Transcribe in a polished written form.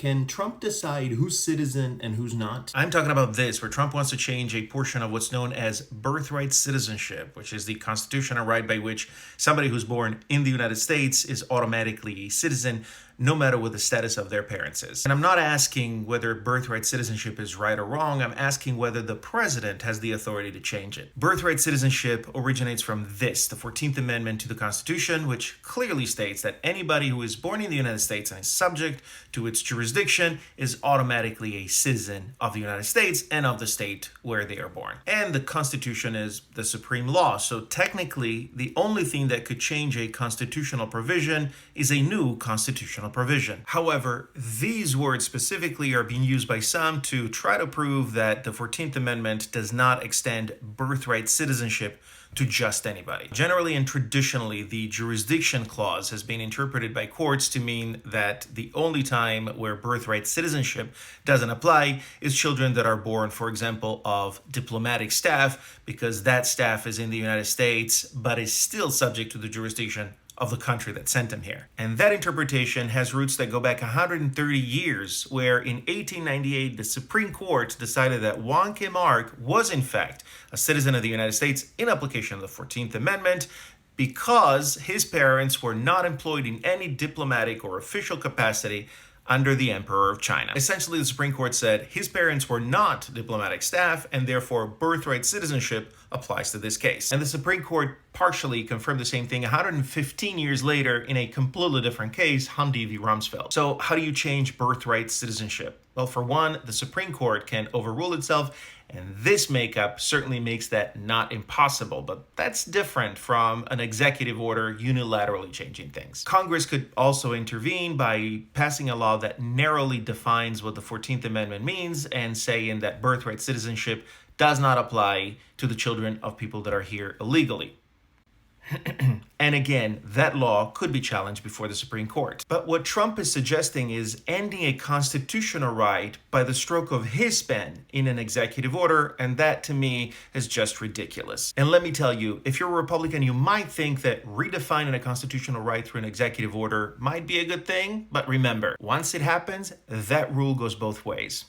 Can Trump decide who's citizen and who's not? I'm talking about this, where Trump wants to change a portion of what's known as birthright citizenship, which is the constitutional right by which somebody who's born in the United States is automatically a citizen, no matter what the status of their parents is. And I'm not asking whether birthright citizenship is right or wrong. I'm asking whether the president has the authority to change it. Birthright citizenship originates from the 14th Amendment to the Constitution, which clearly states that anybody who is born in the United States and is subject to its jurisdiction is automatically a citizen of the United States and of the state where they are born. And the Constitution is the supreme law, so technically the only thing that could change a constitutional provision is a new constitutional provision. However, these words specifically are being used by some to try to prove that the 14th Amendment does not extend birthright citizenship to just anybody. Generally and traditionally, the jurisdiction clause has been interpreted by courts to mean that the only time where birthright citizenship doesn't apply is children that are born, for example, of diplomatic staff, because that staff is in the United States but is still subject to the jurisdiction of the country that sent him here. And that interpretation has roots that go back 130 years, where in 1898, the Supreme Court decided that Juan K. Mark was in fact a citizen of the United States in application of the 14th Amendment because his parents were not employed in any diplomatic or official capacity under the Emperor of China. Essentially, the Supreme Court said his parents were not diplomatic staff, and therefore birthright citizenship applies to this case. And the Supreme Court partially confirmed the same thing 115 years later in a completely different case, Hamdi v. Rumsfeld. So how do you change birthright citizenship? Well, for one, the Supreme Court can overrule itself, and this makeup certainly makes that not impossible, but that's different from an executive order unilaterally changing things. Congress could also intervene by passing a law that narrowly defines what the 14th Amendment means and saying that birthright citizenship does not apply to the children of people that are here illegally. And again, that law could be challenged before the Supreme Court. But what Trump is suggesting is ending a constitutional right by the stroke of his pen in an executive order, and that to me is just ridiculous. And let me tell you, if you're a Republican, you might think that redefining a constitutional right through an executive order might be a good thing, but remember, once it happens, that rule goes both ways.